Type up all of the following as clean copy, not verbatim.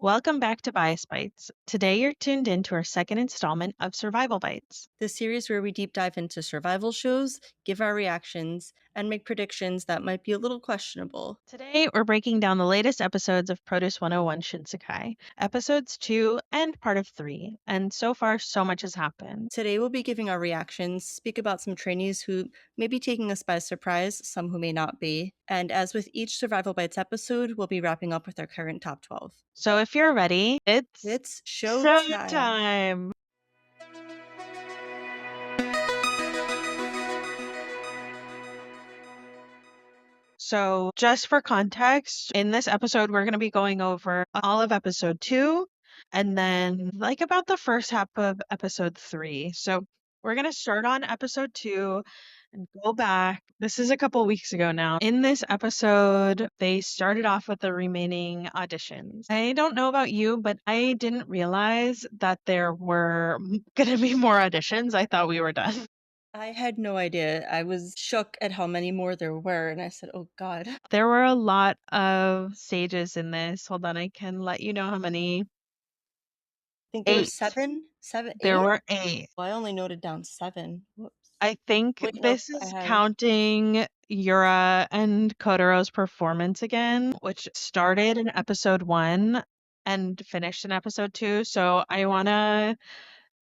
Welcome back to Bias Bites. Today you're tuned in to our second installment of Survival Bites. The series where we deep dive into survival shows, give our reactions, and make predictions that might be a little questionable. Today we're breaking down the latest episodes of Produce 101 Shinsekai, episodes 2 and part of 3, and so far so much has happened. Today we'll be giving our reactions, speak about some trainees who may be taking us by surprise, some who may not be, and as with each Survival Bites episode, we'll be wrapping up with our current top 12. So if you're ready, it's It's showtime! showtime! So, just for context, in this episode, we're going to be going over all of episode 2 and then like about the first half of episode 3. So, we're going to start on episode 2 and go back. This is a couple weeks ago now. In this episode, they started off with the remaining auditions. I don't know about you, but I didn't realize that there were going to be more auditions. I thought we were done. I had no idea. I was shook at how many more there were, and I said, oh god. I There were a lot of stages in this. Hold on, I can let you know how many. think there were 8. seven? Seven? There Eight? were 8. Well, I only noted down 7. Whoops. I think Wait, nope, this I is have. counting Yura and Kotaro's performance again, which started in episode 1 and finished in episode 2. So I want to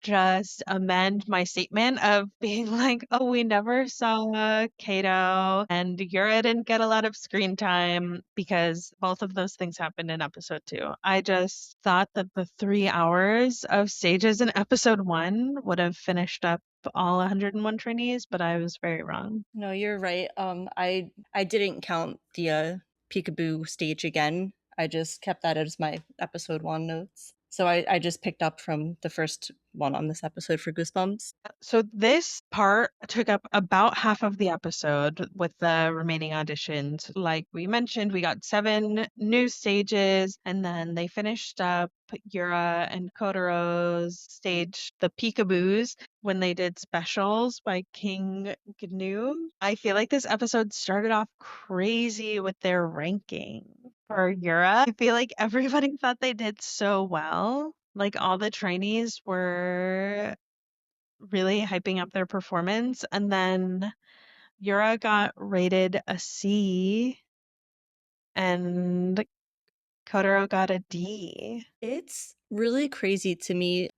just amend my statement of being like, oh, we never saw Kato and Yura didn't get a lot of screen time because both of those things happened in episode 2. I just thought that the 3 hours of stages in episode 1 would have finished up all 101 trainees, but I was very wrong. No, you're right. I didn't count the peekaboo stage again. I just kept that as my episode 1 notes. So I just picked up from the first one on this episode for Goosebumps. So this part took up about half of the episode with the remaining auditions. Like we mentioned, we got 7 new stages, and then they finished up Yura and Kotaro's stage, the Peekaboos, when they did specials by King Gnu. I feel like this episode started off crazy with their ranking. For Yura, I feel like everybody thought they did so well. Like all the trainees were really hyping up their performance. And then Yura got rated a C and Kotaro got a D. It's really crazy to me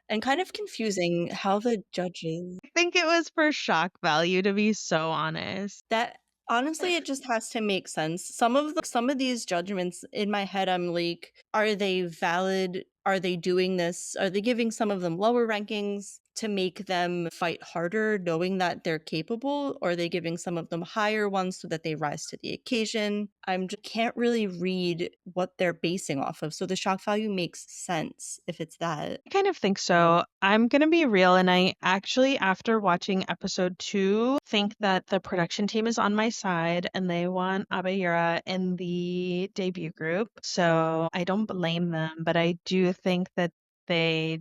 and kind of confusing how the judges I think it was for shock value, to be so honest. that honestly it just has to make sense. Some of these judgments in my head I'm like, are they valid? Are they doing this? Are they giving some of them lower rankings to make them fight harder knowing that they're capable, or are they giving some of them higher ones so that they rise to the occasion? I'm just can't really read what they're basing off of. So the shock value makes sense if it's that. I kind of think so. I'm going to be real. And I actually, after watching episode 2, think that the production team is on my side and they want Abayura in the debut group. So I don't blame them, but I do think that they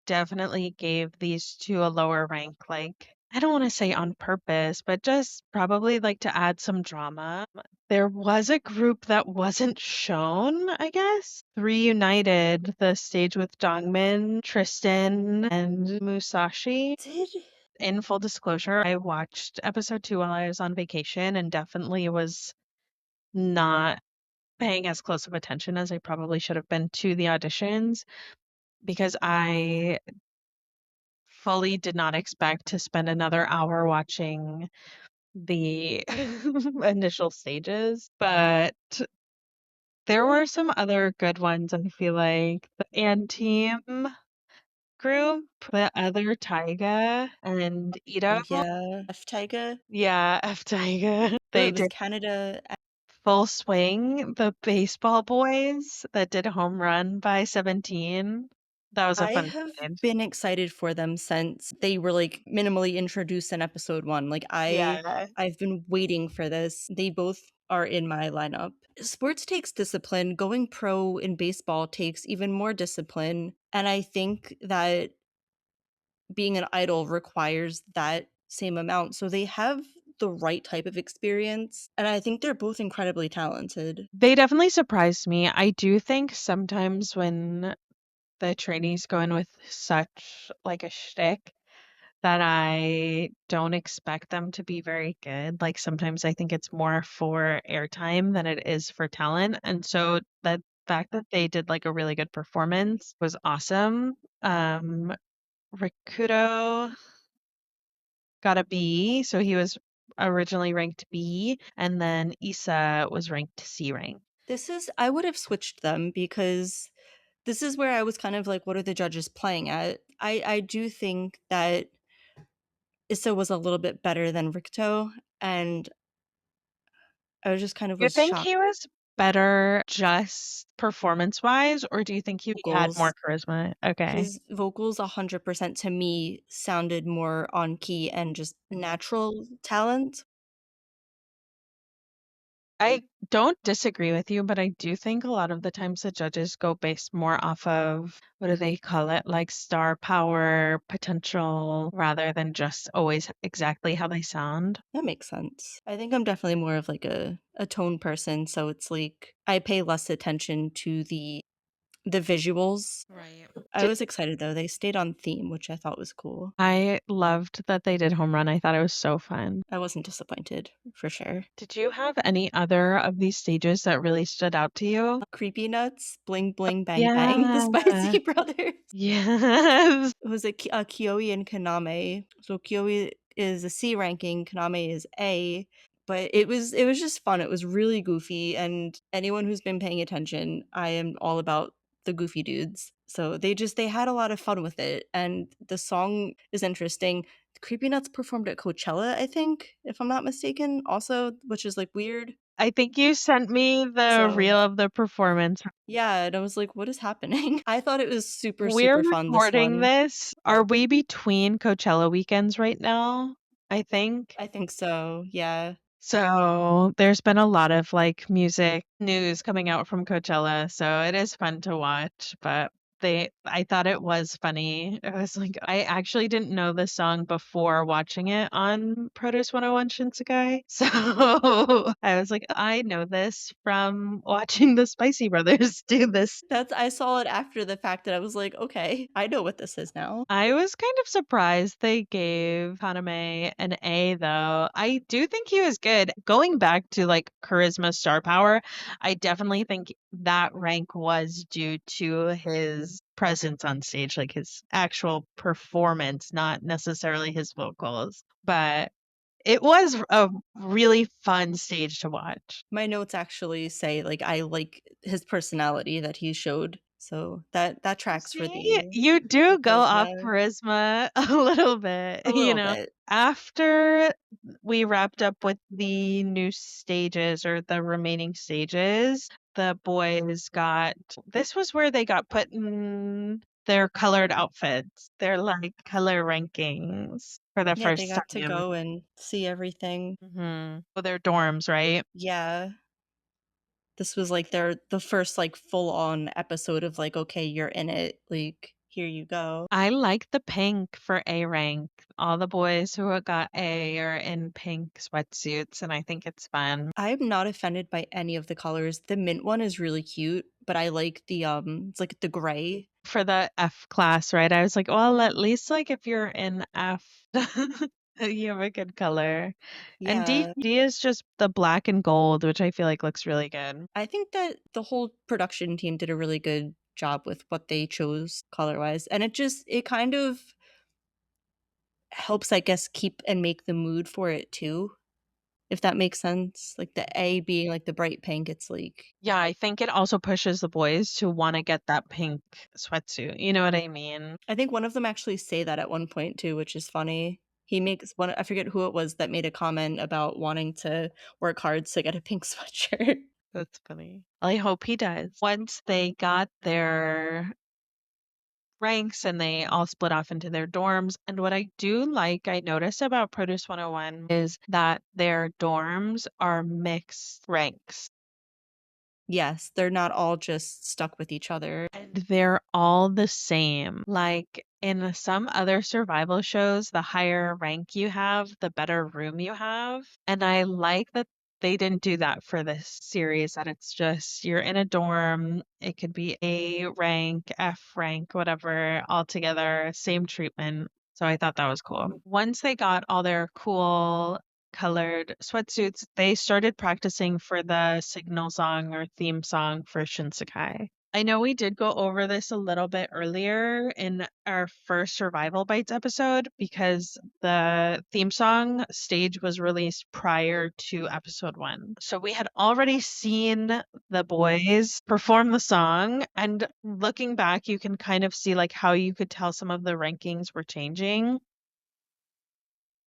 definitely gave these 2 a lower rank. Like, I don't want to say on purpose, but just probably like to add some drama. There was a group that wasn't shown, I guess. 3 United, the stage with Dongmin, Tristan, and Musashi. Did In full disclosure, I watched episode 2 while I was on vacation and definitely was not paying as close of attention as I probably should have been to the auditions because I fully did not expect to spend another hour watching the initial stages, but there were some other good ones. I feel like the Ant Team group, the other Taiga and oh Ito. yeah, F Taiga? Yeah, F Taiga. Oh, They it was did Canada. Full Swing, the baseball boys that did Home Run by 17. That was a I fun have stage. been excited for them since they were like minimally introduced in episode 1. Like Yeah. I've been waiting for this. They both are in my lineup. Sports takes discipline. Going pro in baseball takes even more discipline, and I think that being an idol requires that same amount. So they have the right type of experience. And I think they're both incredibly talented. They definitely surprised me. I do think sometimes when the trainees go in with such like a shtick that I don't expect them to be very good. Like sometimes I think it's more for airtime than it is for talent. And so the fact that they did like a really good performance was awesome. Rikudo got a B, so he was originally ranked B, and then Issa was ranked C rank. I would have switched them because this is where I was kind of like, what are the judges playing at? I do think that Issa was a little bit better than Ricto, and I was just kind of You was think shocked. he was better just performance wise, or do you think he had more Vocals. charisma? Okay. His vocals 100% to me sounded more on key and just natural talent. I don't disagree with you, but I do think a lot of the times the judges go based more off of what do they call it? Like star power, potential, rather than just always exactly how they sound. That makes sense. I think I'm definitely more of like a tone person, so it's like I pay less attention to the visuals. Right. I was excited though. They stayed on theme, which I thought was cool. I loved that they did Home Run. I thought it was so fun. I wasn't disappointed for sure. Did you have any other of these stages that really stood out to you? Creepy Nuts, Bling Bling Bang Bang, the Yeah. Spicy Brothers. Yes. It was a Kioi and Kaname. So Kioi is a C ranking, Kaname is A. But it was just fun. It was really goofy, and anyone who's been paying attention, I am all about the goofy dudes. So they had a lot of fun with it, and the song is interesting. Creepy Nuts performed at Coachella, I think, if I'm not mistaken, also, which is like weird. I think you sent me the So reel of the performance. yeah, and I was like, what is happening? I thought it was super, We're super fun, this recording one. this. Are we between Coachella weekends right now? I think. I think so, yeah. So there's been a lot of like music news coming out from Coachella, so it is fun to watch, but I thought it was funny. It was like I actually didn't know this song before watching it on Produce 101 Shinsekai. So I was like, I know this from watching the Spicy Brothers do this. I saw it after the fact that I was like, "Okay, I know what this is now." I was kind of surprised they gave Haname an A, though. I do think he was good. Going back to like charisma, star power, I definitely think that rank was due to his presence on stage, like his actual performance, not necessarily his vocals. But it was a really fun stage to watch. My notes actually say, like, I like his personality that he showed, so that tracks for See, you the do go off charisma charisma a little bit, a you little know. bit. After we wrapped up with the new stages or the remaining stages, the boys got this was where they got put in their colored outfits, their like color rankings for the Yeah, they first got to time. go and see everything. For their dorms, right? Yeah. This was, like, the first, like, full-on episode of, like, "Okay, you're in it, like, here you go." I like the pink for A rank. All the boys who got A are in pink sweatsuits, and I think it's fun. I'm not offended by any of the colors. The mint one is really cute, but I like it's like the gray. For the F class, right? I was like, well, at least like if you're in F, you have a good color. And Yeah. D is just the black and gold, which I feel like looks really good. I think that the whole production team did a really good job with what they chose color-wise, and it kind of helps, I guess, keep and make the mood for it too, if that makes sense. Like, the A being, like, the bright pink, it's like Yeah, I think it also pushes the boys to want to get that pink sweatsuit. You know what I mean? I think one of them actually say that at one point too, which is funny. He makes one I forget who it was that made a comment about wanting to work hard to get a pink sweatshirt. That's funny. I hope he does. Once they got their ranks and they all split off into their dorms. And what I do like, I noticed about Produce 101 is that their dorms are mixed ranks Yes, they're not all just stuck with each other. and they're all the same. Like In some other survival shows, the higher rank you have, the better room you have. And I like that they didn't do that for this series, that it's just you're in a dorm. It could be A rank, F rank, whatever, all together, same treatment. So I thought that was cool. Once they got all their cool colored sweatsuits, they started practicing for the signal song or theme song for Shinsekai. I know we did go over this a little bit earlier in our first Survival Bites episode because the theme song stage was released prior to episode 1. So we had already seen the boys perform the song, and looking back, you can kind of see like how you could tell some of the rankings were changing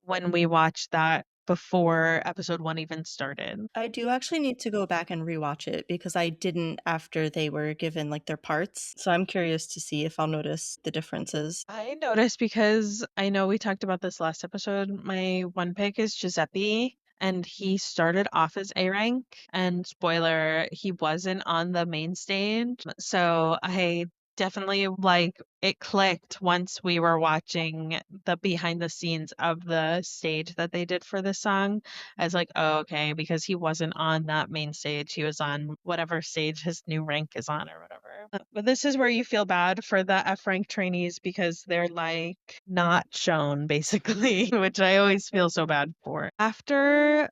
when we watched that before episode 1 even started. I do actually need to go back and rewatch it because I didn't after they were given like their parts. So I'm curious to see if I'll notice the differences. I noticed because I know we talked about this last episode. My one pick is Giuseppe, and he started off as A rank. And spoiler, he wasn't on the main stage. So I definitely like it clicked once we were watching the behind the scenes of the stage that they did for this song. I was like, oh, okay, because he wasn't on that main stage. He was on whatever stage his new rank is on or whatever. But this is where you feel bad for the F rank trainees because they're like not shown basically, which I always feel so bad for. After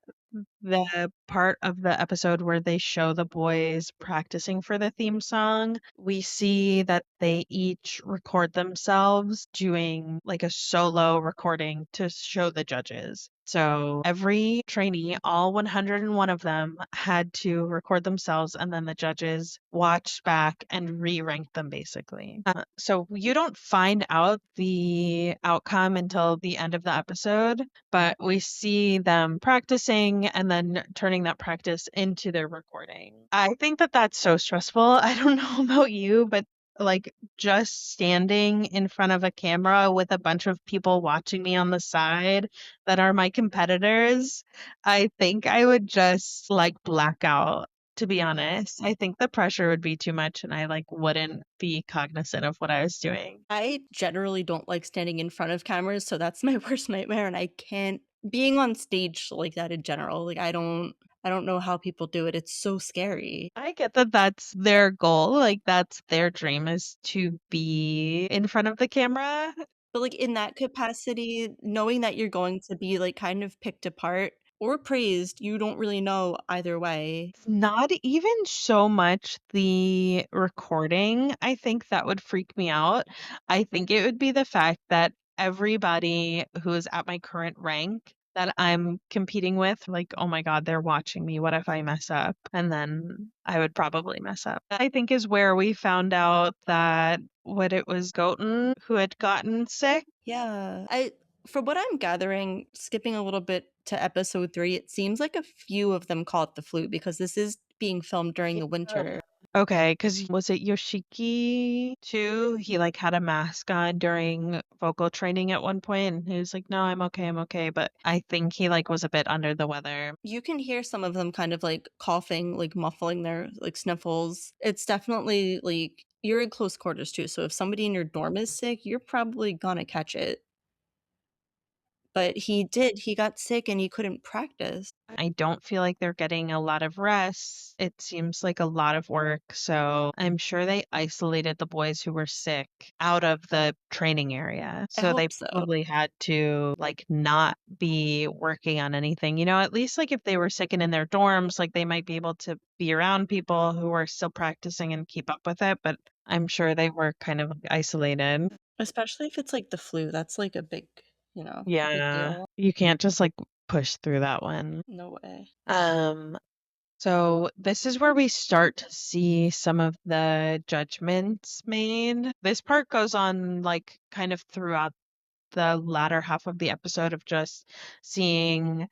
the part of the episode where they show the boys practicing for the theme song, we see that they each record themselves doing like a solo recording to show the judges. So every trainee, all 101 of them, had to record themselves, and then the judges watched back and re-ranked them basically. So you don't find out the outcome until the end of the episode, but we see them practicing and then turning that practice into their recording. I think that that's so stressful. I don't know about you, but like just standing in front of a camera with a bunch of people watching me on the side that are my competitors, I think I would just like black out. To be honest, I think the pressure would be too much and I like wouldn't be cognizant of what I was doing. I generally don't like standing in front of cameras, so that's my worst nightmare and I can't being on stage like that in general. Like I don't know how people do it. It's so scary. I get that that's their goal, like that's their dream is to be in front of the camera. But like in that capacity, knowing that you're going to be like kind of picked apart or praised, you don't really know either way. It's not even so much the recording. I think that would freak me out. I think it would be the fact that everybody who is at my current rank that I'm competing with, like, oh my God, they're watching me. What if I mess up? And then I would probably mess up. I think is where we found out that what it was Goten who had gotten sick. Yeah. I from what I'm gathering, skipping a little bit to episode 3, it seems like a few of them caught the flu because this is being filmed during the winter. Okay, because was it Yoshiki too? He like had a mask on during vocal training at one point, and he was like, "No, I'm okay." But I think he like was a bit under the weather. You can hear some of them kind of like coughing, like muffling their like sniffles. It's definitely like you're in close quarters too. So if somebody in your dorm is sick, you're probably gonna catch it. But he got sick and he couldn't practice. I don't feel like they're getting a lot of rest. It seems like a lot of work. So I'm sure they isolated the boys who were sick out of the training area. I So they hope so. probably had to like not be working on anything. You know, at least like if they were sick and in their dorms, like they might be able to be around people who are still practicing and keep up with it. But I'm sure they were kind of like, isolated. Especially if it's like the flu. That's like a big, a big Yeah. deal. You can't just like push through that one. No way. Um, So this is where we start to see some of the judgments made. This part goes on like kind of throughout the latter half of the episode of just seeing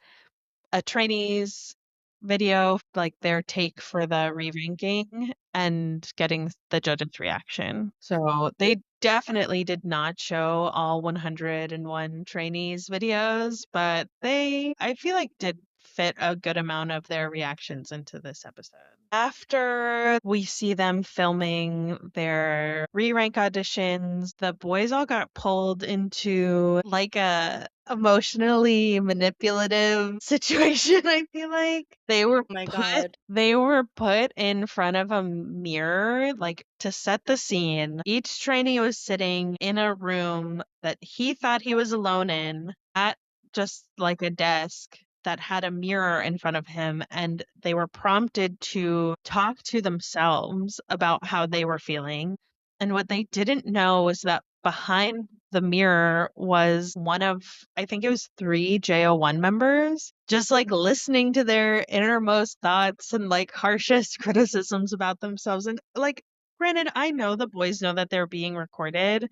a trainee's video, like their take for the re-ranking and getting the judge's reaction. So they definitely did not show all 101 trainees videos, but they, I feel like, did fit a good amount of their reactions into this episode. After we see them filming their re-rank auditions, the boys all got pulled into like a emotionally manipulative situation, I feel like. Oh my god. They were put in front of a mirror, like to set the scene. Each trainee was sitting in a room that he thought he was alone in at just like a desk that had a mirror in front of him, and they were prompted to talk to themselves about how they were feeling. And what they didn't know was that behind the mirror was one of, I think it was 3 JO1 members, just like listening to their innermost thoughts and like harshest criticisms about themselves. And like, granted, I know the boys know that they're being recorded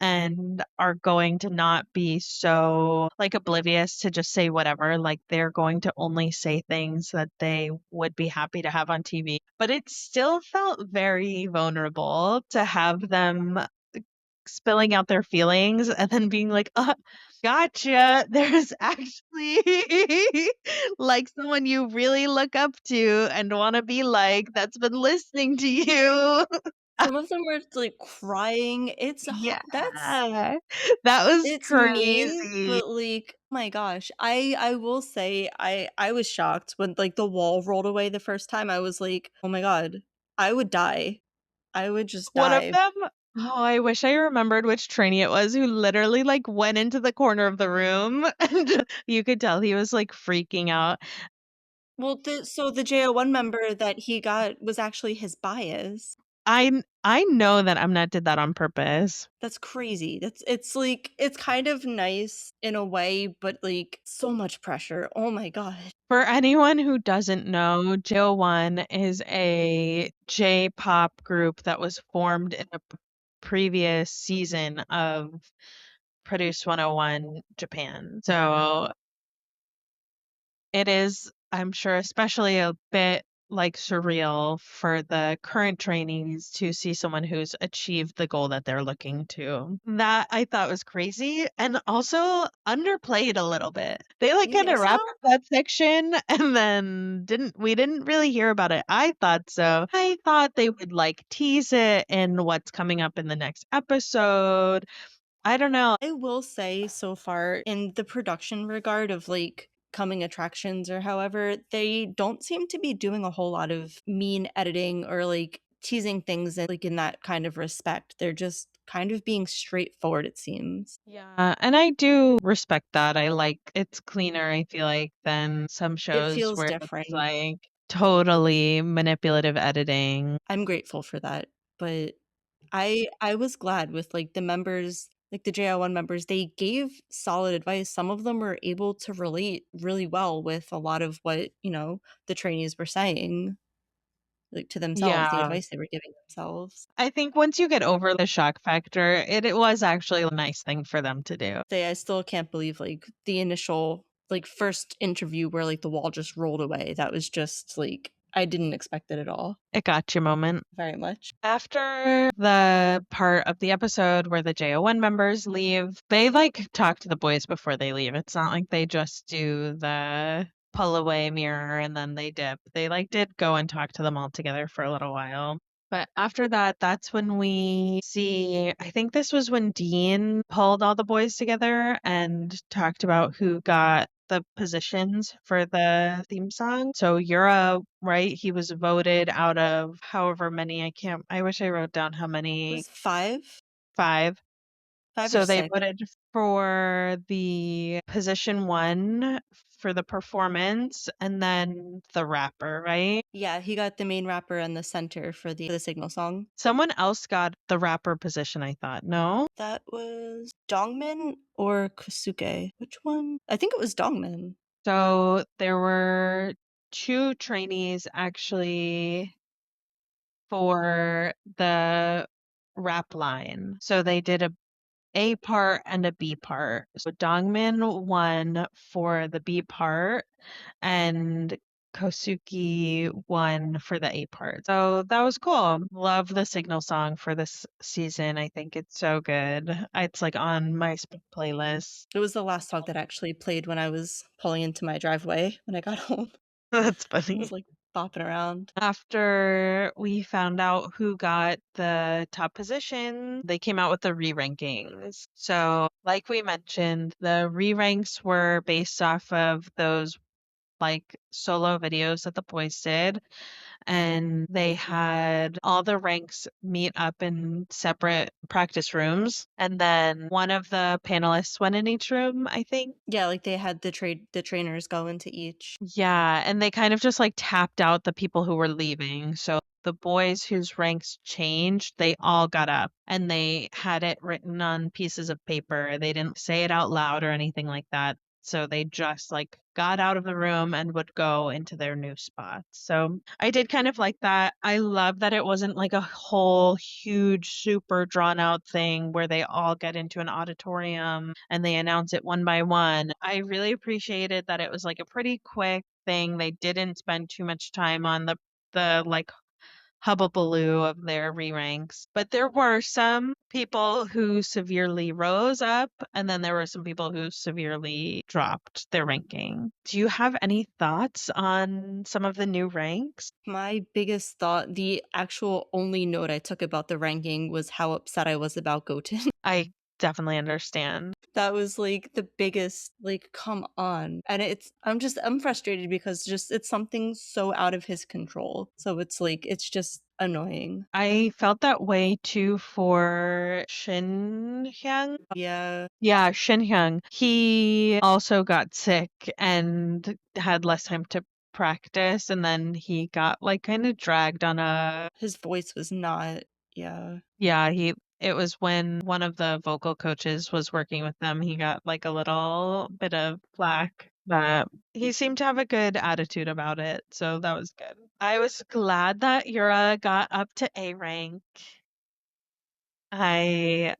and are going to not be so like oblivious to just say whatever. Like they're going to only say things that they would be happy to have on TV. But it still felt very vulnerable to have them spilling out their feelings and then being like, gotcha. There's actually like someone you really look up to and want to be like that's been listening to you. Some of them were, like, crying. Yeah. That's That was it's mean, crazy. but, like, oh my gosh. I will say I was shocked when, like, the wall rolled away the first time. I was like, "Oh my god. I would die. I would just One of die." them, oh, I wish I remembered which trainee it was who literally like went into the corner of the room and you could tell he was like freaking out. Well, the JO1 member that he got was actually his bias. I know that Mnet did that on purpose. That's crazy. It's like it's kind of nice in a way, but, like, so much pressure. Oh my god. For anyone who doesn't know, JO1 is a J-pop group that was formed in a previous season of Produce 101 Japan. So it is, I'm sure, especially a bit like surreal for the current trainees to see someone who's achieved the goal that they're looking to. That I thought was crazy and also underplayed a little bit. They like You kind think of so? wrapped up that section and then didn't really hear about it. I thought so. I thought they would like tease it in what's coming up in the next episode. I don't know. I will say so far in the production regard of like coming attractions or however, they don't seem to be doing a whole lot of mean editing or like teasing things like in that kind of respect. They're just kind of being straightforward, it seems. Yeah, and I do respect that. I like it's cleaner, I feel like, than some It shows feels where it's different. like totally manipulative editing. I'm grateful for that. But I was glad with like the members, like the JL1 members, they gave solid advice. Some of them were able to relate really well with a lot of what, the trainees were saying, like to themselves, the Yeah. advice they were giving themselves. I think once you get over the shock factor, it was actually a nice thing for them to do. Say I still can't believe like the initial like first interview where like the wall just rolled away. That was just like I didn't expect it at all. It got your moment. Very much. After the part of the episode where the JO1 members leave, they like talk to the boys before they leave. It's not like they just do the pull away mirror and then they dip. They like did go and talk to them all together for a little while. But after that, that's when we see, I think this was when Dean pulled all the boys together and talked about who got the positions for the theme song. So Yura, right? He was voted out of however many. I wish I wrote down how It many. was five, 5. five or So they six. voted for the position 1 for the performance and then the rapper, right? Yeah, he got the main rapper and the center for the signal song. Someone else got the rapper position, I thought. No? That was Dongmin or Kosuke? Which one? I think it was Dongmin. So there were 2 trainees actually for the rap line. So they did a part and a B part. So Dongmin won for the B part and Kosuki won for the A part. So that was cool. Love the signal song for this season. I think it's so good. It's like on my playlist. It was the last song that actually played when I was pulling into my driveway when I got home. That's I funny. was like bopping around. After we found out who got the top position, they came out with the re-rankings. So, like we mentioned, the re-ranks were based off of those like solo videos that the boys did, and they had all the ranks meet up in separate practice rooms, and then one of the panelists went in each room, I think. Yeah, like they had the trainers go into each. Yeah, and they kind of just like tapped out the people who were leaving. So the boys whose ranks changed, they all got up and they had it written on pieces of paper. They didn't say it out loud or anything like that. So they just like got out of the room and would go into their new spots. So I did kind of like that. I love that it wasn't like a whole huge, super drawn out thing where they all get into an auditorium and they announce it one by one. I really appreciated that it was like a pretty quick thing. They didn't spend too much time on the like hubbubaloo of their re-ranks. But there were some people who severely rose up, and then there were some people who severely dropped their ranking. Do you have any thoughts on some of the new ranks? My biggest thought, the actual only note I took about the ranking was how upset I was about Goten. I definitely understand. That was like the biggest, like, come on. And I'm frustrated because just it's something so out of his control. So it's like it's just annoying. I felt that way too for Shin Hyang. Yeah. Yeah, Shin Hyung. He also got sick and had less time to practice, and then he got like kind of dragged on a His voice was not, yeah. yeah, he it was when one of the vocal coaches was working with them, he got like a little bit of flack, but he seemed to have a good attitude about it, so that was good. I was glad that Yura got up to A rank. I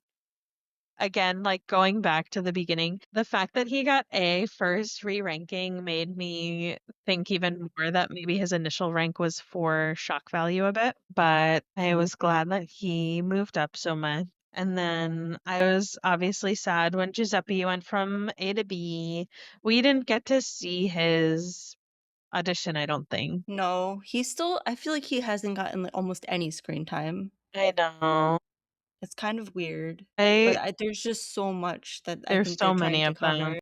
Again, like going back to the beginning, the fact that he got A first re-ranking made me think even more that maybe his initial rank was for shock value a bit, but I was glad that he moved up so much. And then I was obviously sad when Giuseppe went from A to B. We didn't get to see his audition, I don't think. No, I feel like he hasn't gotten like, almost any screen time. I know. It's kind of weird. But I there's just so much that I There's think they're so trying many to of them. cover.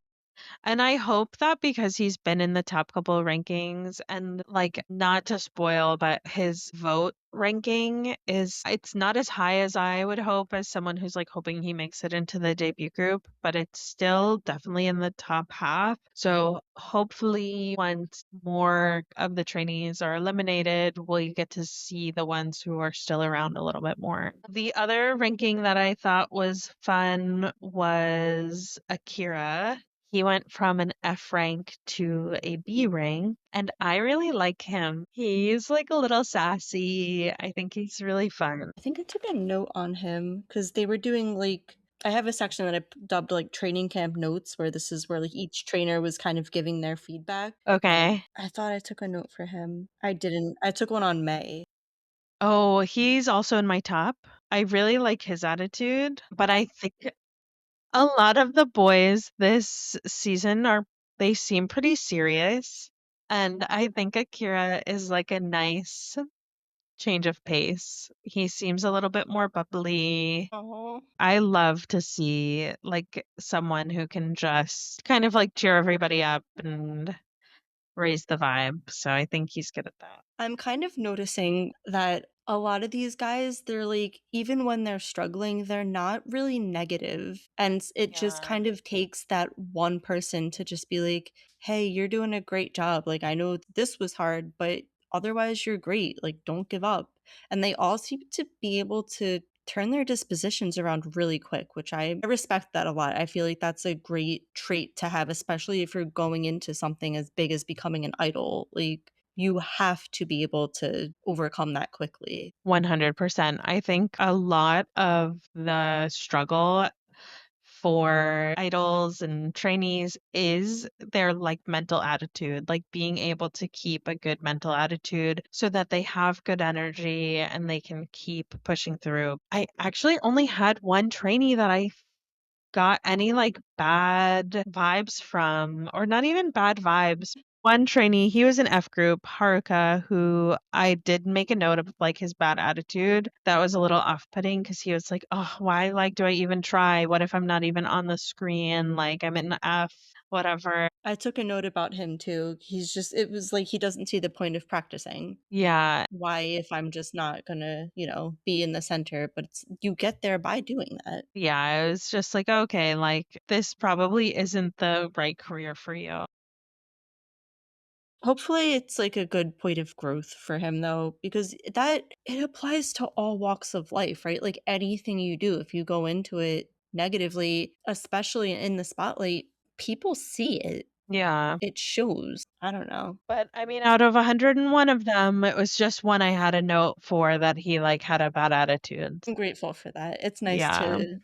And I hope that because he's been in the top couple of rankings and like not to spoil, but his vote ranking it's not as high as I would hope as someone who's like hoping he makes it into the debut group, but it's still definitely in the top half. So hopefully once more of the trainees are eliminated, we'll get to see the ones who are still around a little bit more. The other ranking that I thought was fun was Akira. He went from an F rank to a B rank, and I really like him. He's like a little sassy. I think he's really fun. I think I took a note on him because they were doing like I have a section that I dubbed like training camp notes where this is where like each trainer was kind of giving their feedback. Okay. I thought I took a note for him. I didn't. I took one on May. Oh, he's also in my top. I really like his attitude, but I think a lot of the boys this season they seem pretty serious. And I think Akira is like a nice change of pace. He seems a little bit more bubbly. Oh, I love to see like someone who can just kind of like cheer everybody up and raise the vibe. So I think he's good at that. I'm kind of noticing that a lot of these guys, they're like, even when they're struggling, they're not really negative. And it just Yeah. kind of takes that one person to just be like, hey, you're doing a great job. Like, I know this was hard, but otherwise, you're great. Like, don't give up. And they all seem to be able to turn their dispositions around really quick, which I respect that a lot. I feel like that's a great trait to have, especially if you're going into something as big as becoming an idol. Like, you have to be able to overcome that quickly. 100%. I think a lot of the struggle for idols and trainees is their like mental attitude, like being able to keep a good mental attitude so that they have good energy and they can keep pushing through. I actually only had one trainee that I got any like bad vibes from, or not even bad vibes. One trainee, he was an F group, Haruka, who I did make a note of like his bad attitude. That was a little off-putting because he was like, "Oh, why like do I even try? What if I'm not even on the screen? Like I'm in F, whatever." I took a note about him too. He's just it was like he doesn't see the point of practicing. Yeah, Why if I'm just not gonna, be in the center, but it's you get there by doing that. yeah, I was just like, okay, like this probably isn't the right career for you. Hopefully it's like a good point of growth for him though, because that it applies to all walks of life, right? Like anything you do, if you go into it negatively, especially in the spotlight, people see it. Yeah. It shows. I don't know. But I mean, out of 101 of them, it was just one I had a note for that he like had a bad attitude. I'm grateful for that. It's nice Yeah. to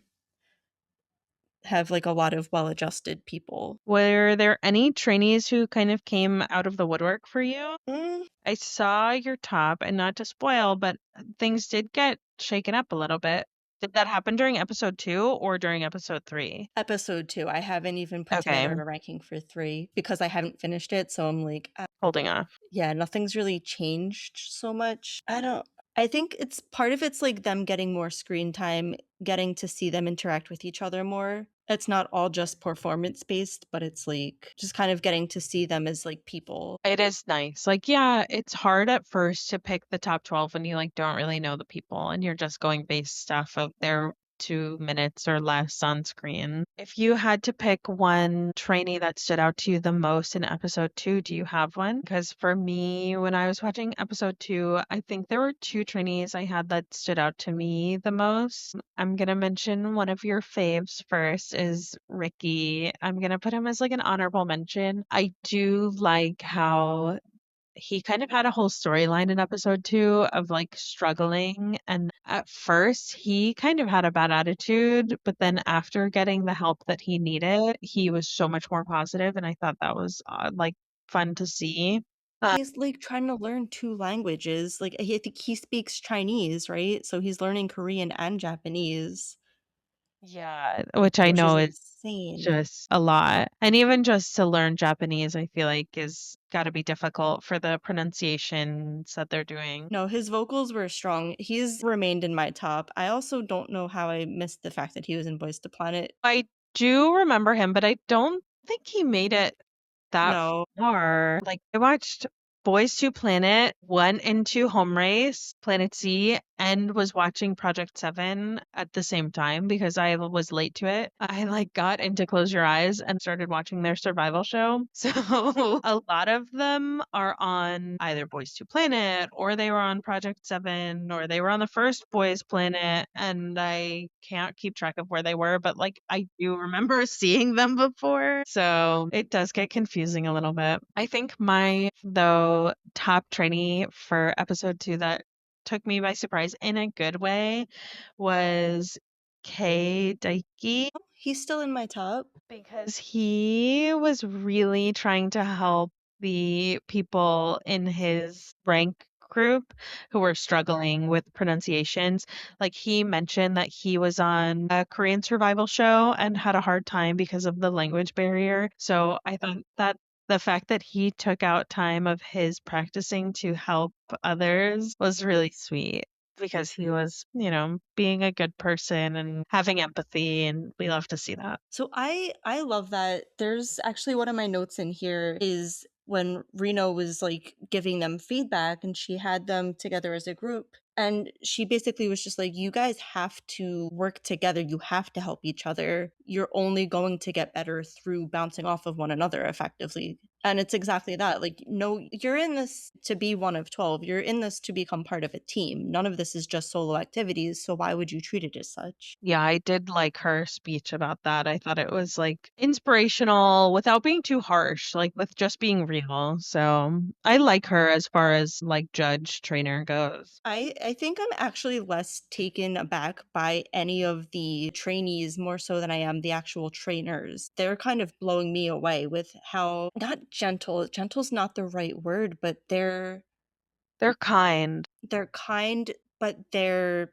have like a lot of well-adjusted people. Were there any trainees who kind of came out of the woodwork for you? Mm, I saw your top, and not to spoil, but things did get shaken up a little bit. Did that happen during episode 2 or during episode 3? episode 2, I haven't even put Okay, together a ranking for 3 because I haven't finished it, so I'm like, holding off. yeah, nothing's really changed so much. I think it's part of it's like them getting more screen time, getting to see them interact with each other more. It's not all just performance based, but it's like just kind of getting to see them as like people. It is nice. Like, yeah, it's hard at first to pick the top 12 when you like don't really know the people and you're just going based off of their 2 minutes or less on screen. If you had to pick one trainee that stood out to you the most in episode 2, do you have one? Because for me, when I was watching episode 2, I think there were two trainees I had that stood out to me the most. I'm gonna mention one of your faves first is Ricky. I'm gonna put him as like an honorable mention. I do like how he kind of had a whole storyline in episode 2 of like struggling. And at first, he kind of had a bad attitude, but then after getting the help that he needed, he was so much more positive, and I thought that was like fun to see. Uh, He's like trying to learn two languages. Like I think he speaks Chinese, right? So he's learning Korean and Japanese, yeah, which I which is know is insane. just a lot. And even just to learn Japanese, I feel like is got to be difficult for the pronunciations that they're doing. No, his vocals were strong. He's remained in my top. I also don't know how I missed the fact that he was in Boys to Planet. I do remember him, but I don't think he made it that No, far. Like I watched Boys to Planet 1 and 2 Home Race, Planet Z, and was watching Project 7 at the same time because I was late to it. I like got into Close Your Eyes and started watching their survival show. So a lot of them are on either Boys to Planet or they were on Project 7 or they were on the first Boys Planet, and I can't keep track of where they were, but like I do remember seeing them before. So it does get confusing a little bit. I think my though top trainee for episode 2 that took me by surprise in a good way was Kei Daiki, he's still in my top. because he was really trying to help the people in his rank group who were struggling with pronunciations. Like he mentioned that he was on a Korean survival show and had a hard time because of the language barrier. So I thought that the fact that he took out time of his practicing to help others was really sweet because he was, being a good person and having empathy, and we love to see that. So I love that. There's actually one of my notes in here is when Reno was like giving them feedback and she had them together as a group. And she basically was just like, you guys have to work together. You have to help each other. You're only going to get better through bouncing off of one another effectively. And it's exactly that. Like, no, you're in this to be one of 12. You're in this to become part of a team. None of this is just solo activities. So why would you treat it as such? Yeah, I did like her speech about that. I thought it was like inspirational without being too harsh, like with just being real. So I like her as far as like judge trainer goes. I think I'm actually less taken aback by any of the trainees more so than I am the actual trainers. They're kind of blowing me away with how not gentle, gentle's not the right word, but They're kind. they're kind, but they're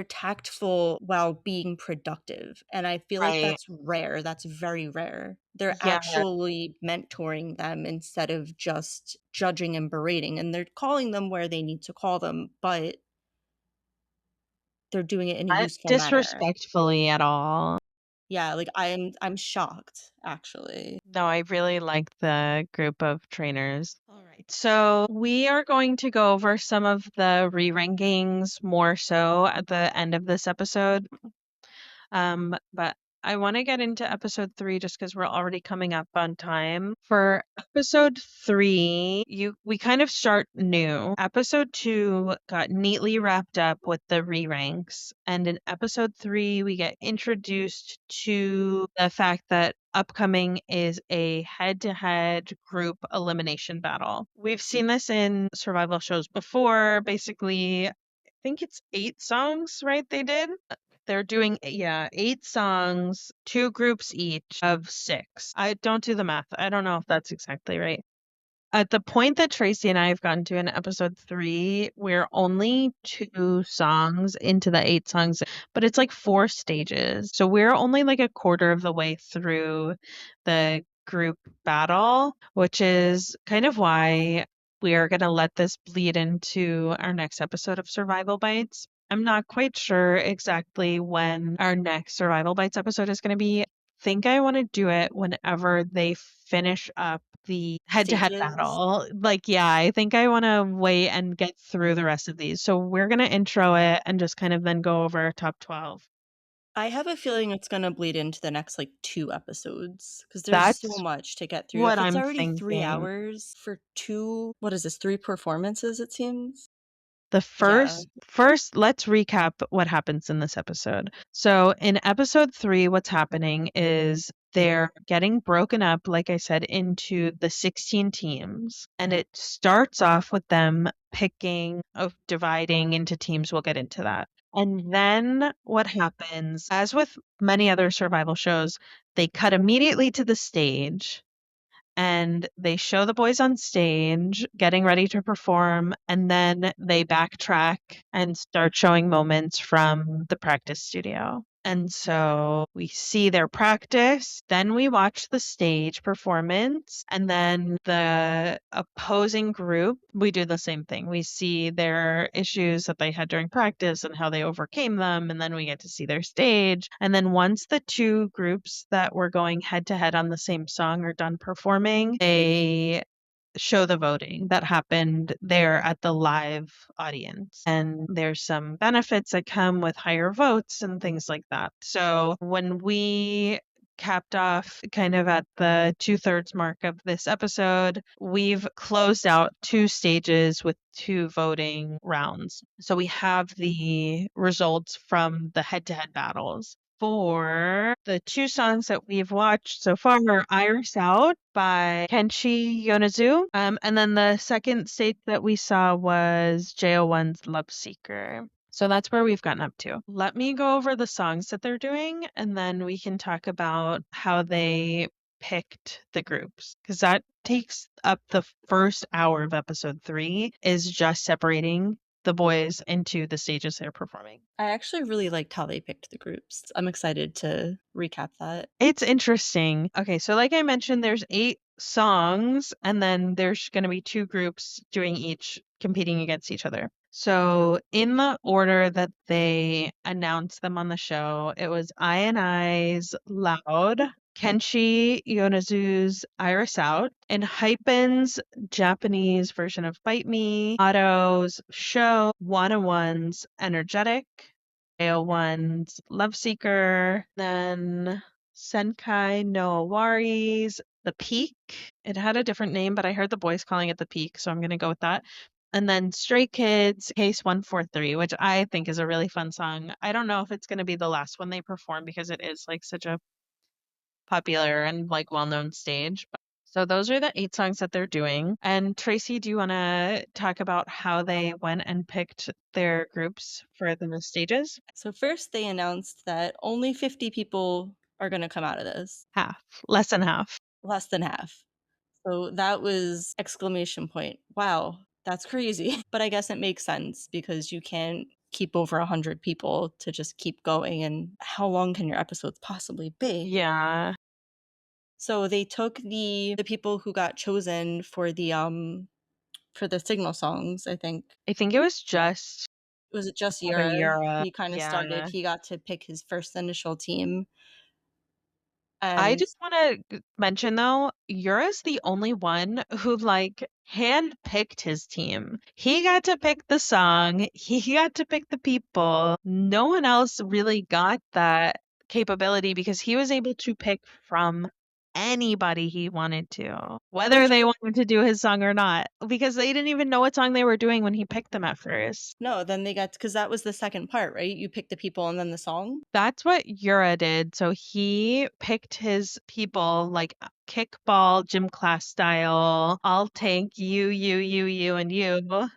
tactful while being productive. And I feel like Right. that's rare. That's very rare. They're Yeah. actually mentoring them instead of just judging and berating. And they're calling them where they need to call them, but they're doing it in a Not useful manner. disrespectfully at all. Yeah, like I'm shocked actually. No, I really like the group of trainers. All right. So we are going to go over some of the re-rankings more so at the end of this episode. But I want to get into episode 3 just because we're already coming up on time. For episode 3, we kind of start new. Episode 2 got neatly wrapped up with the re-ranks, and in episode 3, we get introduced to the fact that upcoming is a head-to-head group elimination battle. We've seen this in survival shows before. Basically, I think it's 8 songs, right? They did. They're doing, yeah, 8 songs, 2 groups each of 6. I don't do the math. I don't know if that's exactly right. At the point that Tracy and I have gotten to in episode 3, we're only 2 songs into the 8 songs, but it's like 4 stages. So we're only like a quarter of the way through the group battle, which is kind of why we are going to let this bleed into our next episode of Survival Bites. I'm not quite sure exactly when our next Survival Bites episode is going to be. I think I want to do it whenever they finish up the head-to-head Stages. battle. Like, yeah, I think I want to wait and get through the rest of these. So we're going to intro it and just kind of then go over our top 12. I have a feeling it's gonna bleed into the next like 2 episodes because there's so That's much to get through. what If it's I'm already 3 thinking. hours for 2, what is this, 3 performances it seems? The Yeah, first, let's recap what happens in this episode. So in episode 3, what's happening is they're getting broken up, like I said, into the 16 teams. And it starts off with them picking of dividing into teams. We'll get into that. And then what happens, as with many other survival shows, they cut immediately to the stage and they show the boys on stage getting ready to perform, and then they backtrack and start showing moments from the practice studio. And so we see their practice, then we watch the stage performance, and then the opposing group, we do the same thing. We see their issues that they had during practice and how they overcame them, and then we get to see their stage. And then once the 2 groups that were going head to head on the same song are done performing, they show the voting that happened there at the live audience. And there's some benefits that come with higher votes and things like that. So when we capped off kind of at the 2/3 mark of this episode, we've closed out 2 stages with 2 voting rounds. So we have the results from the head to head battles. For the 2 songs that we've watched so far are Iris Out by Kenshi Yonezu. And then the second stage that we saw was JO1's Love Seeker. So that's where we've gotten up to. Let me go over the songs that they're doing, and then we can talk about how they picked the groups, because that takes up the first hour of episode 3 is just separating the boys into the stages they're performing. I actually really liked how they picked the groups. I'm excited to recap that. It's interesting. Okay, so like I mentioned, there's 8 songs, and then there's going to be 2 groups doing each competing against each other. So in the order that they announced them on the show, it was I and I's Loud, Kenshi Yonezu's Iris Out, and Hypen's Japanese version of Bite Me, Otto's Show, One-on-One's Energetic, AO1's Love Seeker, then Senkai no Awari's The Peak. It had a different name, but I heard the boys calling it The Peak, so I'm gonna go with that. And then Stray Kids, Case 143, which I think is a really fun song. I don't know if it's gonna be the last one they perform because it is like such a popular and like well-known stage. So those are the 8 songs that they're doing. And Tracy, do you want to talk about how they went and picked their groups for the stages? So first they announced that only 50 people are going to come out of this. Half, less than half. Less than half. So that was exclamation point. Wow, that's crazy. But I guess it makes sense because you can't keep over 100 people to just keep going, and how long can your episodes possibly be? Yeah. So they took the people who got chosen for the signal songs, I think. I think it was just Was it just Brother Yura? Yura. He kind of started, Yeah. he got to pick his first initial team. I And just want to mention though, Yura's the only one who like handpicked his team. He got to pick the song, he got to pick the people. No one else really got that capability because he was able to pick from anybody he wanted to, whether which they wanted to do his song or not, because they didn't even know what song they were doing when he picked them at first. no, then they got, because that was the second part, right? You pick the people and then the song. That's what Yura did. So he picked his people like kickball, gym class style. I'll take you, and you.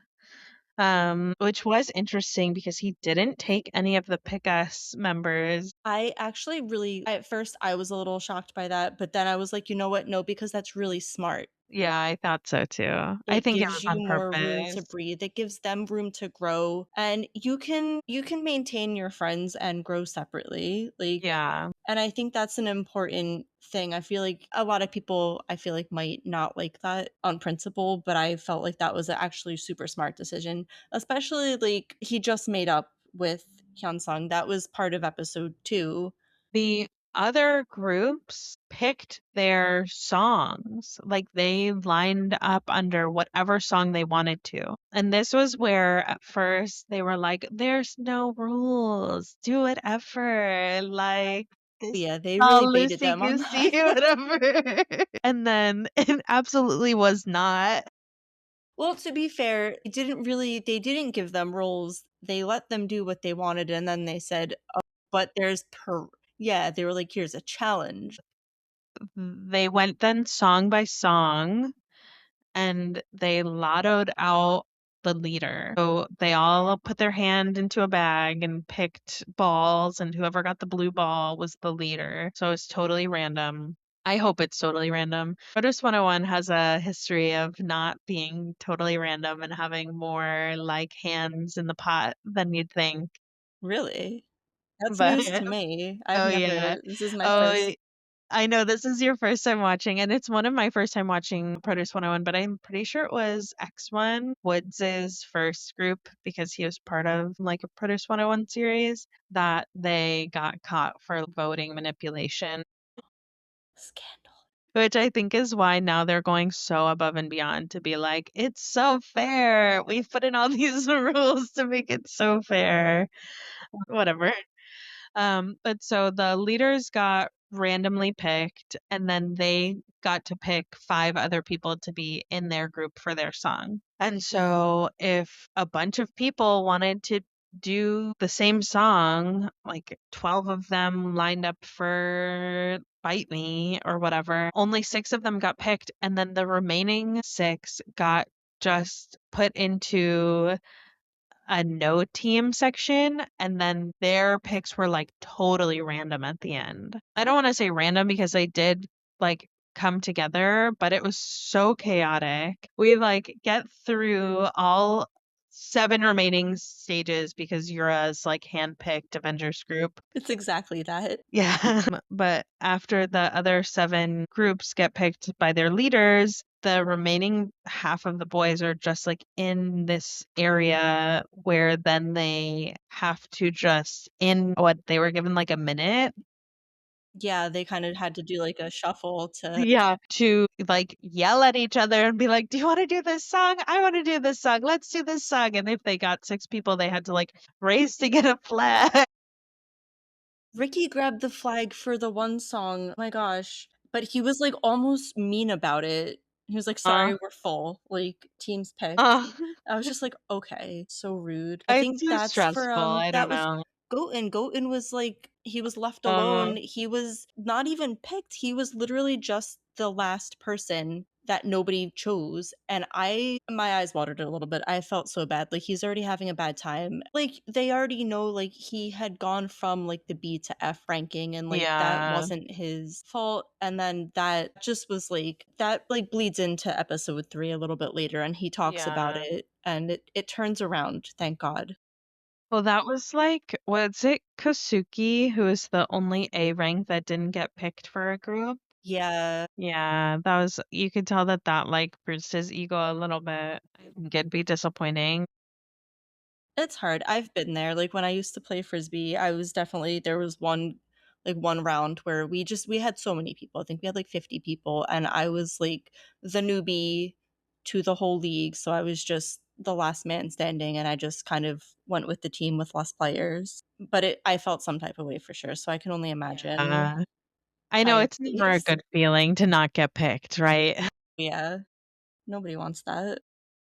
Which was interesting because he didn't take any of the Pick Us members. I actually really, at first, I was a little shocked by that, but then I was like, you know what? No, because that's really smart. Yeah, I thought so too. I It think it gives was you on more room to purpose. breathe. It gives them room to grow, and you can maintain your friends and grow separately. Like, Yeah. and I think that's an important thing. I feel like a lot of people, I feel like, might not like that on principle, but I felt like that was actually super smart decision. Especially like he just made up with Hyunsung. That was part of episode 2. The other groups picked their songs. Like they lined up under whatever song they wanted to. And this was where at first they were like, there's no rules. Do whatever. Like this is Yeah, they really all baited loosey them on goosey, that. whatever. And then it absolutely was not. Well, to be fair, they didn't give them roles. They let them do what they wanted, and then they said, "Oh, but yeah, they were like, here's a challenge." They went then song by song and they lottoed out the leader. So they all put their hand into a bag and picked balls, and whoever got the blue ball was the leader. So it's totally random. I hope it's totally random. Produce 101 has a history of not being totally random and having more like hands in the pot than you'd think. Really? That's But news to me. oh yeah. This is my Oh, first. I know this is your first time watching, and it's one of my first time watching Produce 101, but I'm pretty sure it was X1, Woods's first group, because he was part of like a Produce 101 series, that they got caught for voting manipulation, Scandal. which I think is why now they're going so above and beyond to be like, it's so fair. We've put in all these rules to make it so fair. Whatever. But so the leaders got randomly picked, and then they got to pick 5 other people to be in their group for their song. And so if a bunch of people wanted to do the same song, like 12 of them lined up for Bite Me or whatever, only 6 of them got picked, and then the remaining 6 got just put into a no team section, and then their picks were like totally random at the end. I don't want to say random because they did like come together, but it was so chaotic. We like get through all 7 remaining stages because Yura's like handpicked Avengers group. It's exactly that. Yeah. But after the other 7 groups get picked by their leaders, the remaining half of the boys are just like in this area where then they have to just, in what they were given like a minute. Yeah, they kind of had to do like a shuffle to. Yeah. To like yell at each other and be like, do you want to do this song? I want to do this song. Let's do this song. And if they got 6 people, they had to like race to get a flag. Ricky grabbed the flag for the one song. Oh my gosh. but he was, like, almost mean about it. He was like, Uh, "Sorry, we're full, like, team's picked." uh, I was just like, "Okay, so rude." I it's think so that's for, stressful. I that don't was know. Goten. Goten was, like, he was left Uh, alone. He was not even picked. He was literally just the last person that nobody chose, and my eyes watered a little bit. I felt so bad. Like, he's already having a bad time. Like, they already know, like, he had gone from, like, the B to F ranking, and, like, that yeah, wasn't his fault, and then that just was, like, that, like, bleeds into episode 3 a little bit later, and he talks about yeah. it, and it turns around, thank God. Well, that was like, was it Kosuki who was the only A rank that didn't get picked for a group? Yeah. Yeah, that was, you could tell that that like bruised his ego a little bit. I think it'd be disappointing. It's hard. I've been there. Like, when I used to play Frisbee, I was definitely, there was one, like, one round where we had so many people. I think we had, like, 50 people, and I was, like, the newbie to the whole league, so I was just the last man standing, and I just kind of went with the team with less players. But I felt some type of way for sure, so I can only imagine Yeah. I know it's never a Ivy's. good feeling to not get picked, right? Yeah, nobody wants that.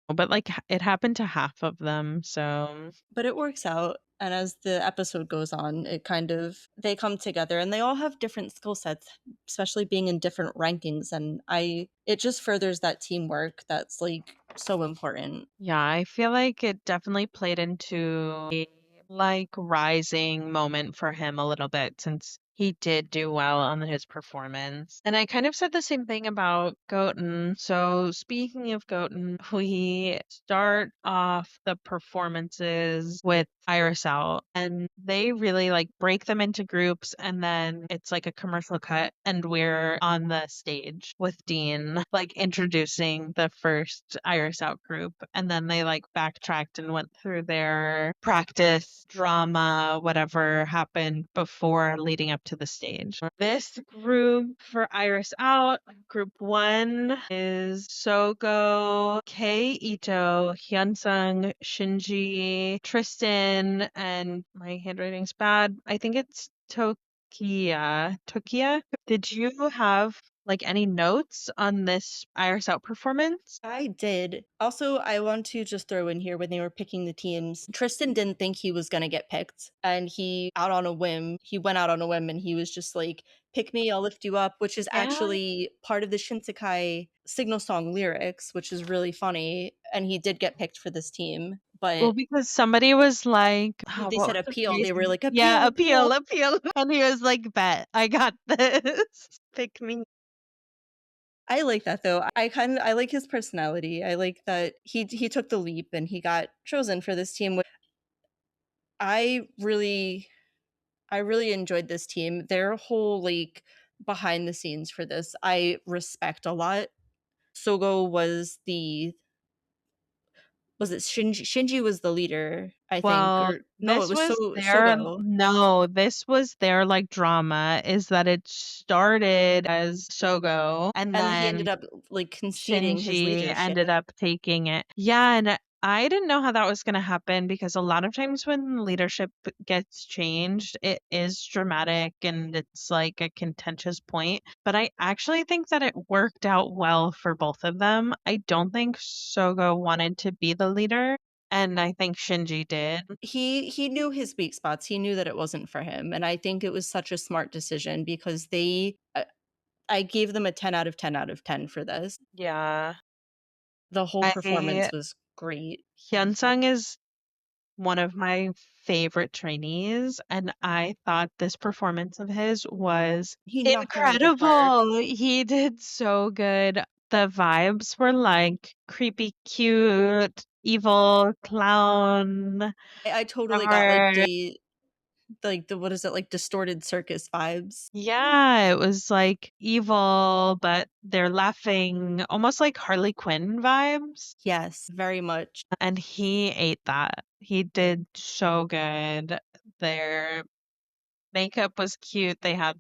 But like it happened to half of them, so But it works out, and as the episode goes on, it kind of, they come together, and they all have different skill sets, especially being in different rankings, and I it just furthers that teamwork that's, like, so important. yeah, I feel like it definitely played into a like rising moment for him a little bit since he did do well on his performance. And I kind of said the same thing about Goten. So speaking of Goten, we start off the performances with Iris out and they really like break them into groups and then it's like a commercial cut and we're on the stage with Dean like introducing the first Iris out group and then they like backtracked and went through their practice drama whatever happened before leading up to the stage. This group for Iris out, group 1 is Sogo, Kei Ito, Hyunsung, Shinji, Tristan, and my handwriting's bad. I think it's Tokia. Tokia? Did you have like any notes on this Iris Out performance? I did. Also, I want to just throw in here, when they were picking the teams, Tristan didn't think he was gonna get picked, and he went out on a whim, and he was just like, "Pick me, I'll lift you up," which is Yeah. actually part of the Shinsekai signal song lyrics, which is really funny, and he did get picked for this team, Well, but because somebody was like, they what said was the appeal, they were phrasing? like, "Appeal, Yeah, appeal." appeal, appeal. And he was like, bet, I got this. Pick me. I like that though. I like his personality. I like that he took the leap and he got chosen for this team. I really I really enjoyed this team. Their whole, like, behind the scenes for this, I respect a lot. Sogo was it Shinji? Shinji was the leader, I think, Well, or no, it was Sogo. no, this was their like drama is that it started as Sogo and And he then ended up, like, conceding his Shinji leadership. ended up taking it. Yeah, and I didn't know how that was going to happen because a lot of times when leadership gets changed, it is dramatic and it's like a contentious point. But I actually think that it worked out well for both of them. I don't think Sogo wanted to be the leader, and I think Shinji did. He knew his weak spots. He knew that it wasn't for him, and I think it was such a smart decision because I gave them a 10 out of 10 out of 10 for this. Yeah. The whole I performance was great. Hyunsung is one of my favorite trainees, and I thought this performance of his was He knocked it out of the park. incredible. He did so good. The vibes were like creepy, cute, evil clown. I totally got, like, Or the what is it, like, distorted circus vibes. yeah, it was like evil, but they're laughing, almost like Harley Quinn vibes. Yes, very much. And he ate that. He did so good. Their makeup was cute. They had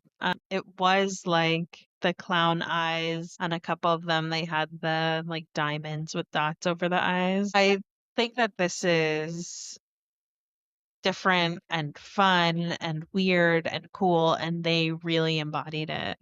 it was like the clown eyes on a couple of them. They had the like diamonds with dots over the eyes. I think that this is different and fun and weird and cool and they really embodied it.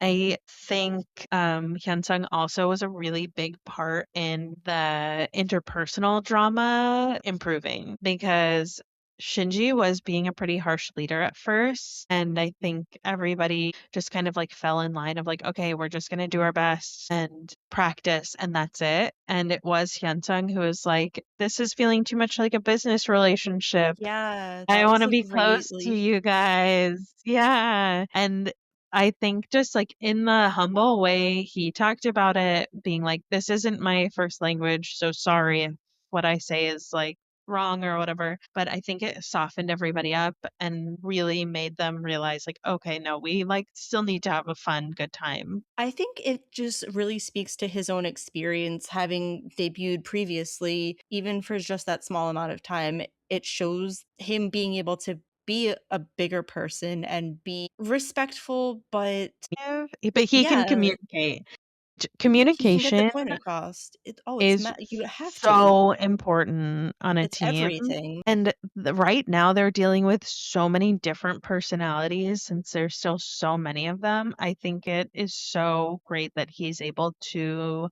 I think Hyunsung also was a really big part in the interpersonal drama improving because Shinji was being a pretty harsh leader at first. And I think everybody just kind of like fell in line of like, okay, we're just going to do our best and practice, and that's it. And it was Hyunsung who was like, this is feeling too much like a business relationship. Yeah, I that want was to a be great close to like you guys. Yeah. And I think just like in the humble way, he talked about it being like, this isn't my first language, so sorry if what I say is like wrong or whatever. But I think it softened everybody up and really made them realize, like, okay, no, we like still need to have a fun, good time. I think it just really speaks to his own experience having debuted previously, even for just that small amount of time. It shows him being able to be a bigger person and be respectful, but Yeah, but he can yeah, communicate. he can get the Communication point across. is You have to. so important on a It's team. everything. And right now they're dealing with so many different personalities since there's still so many of them. I think it is so great that he's able to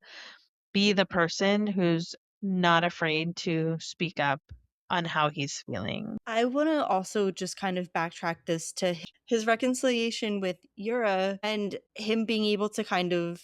be the person who's not afraid to speak up on how he's feeling. I want to also just kind of backtrack this to his reconciliation with Yura and him being able to kind of,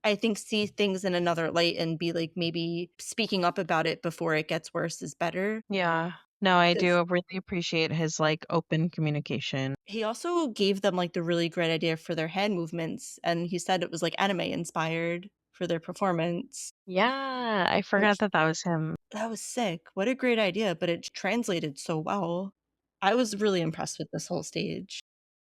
I think, see things in another light and be like, maybe speaking up about it before it gets worse is better. Yeah. No, I Because do really appreciate his like open communication. he also gave them like the really great idea for their hand movements. And he said it was like anime inspired for their performance, Yeah, I forgot which that that was him. that was sick. What a great idea, but it translated so well. I was really impressed with this whole stage.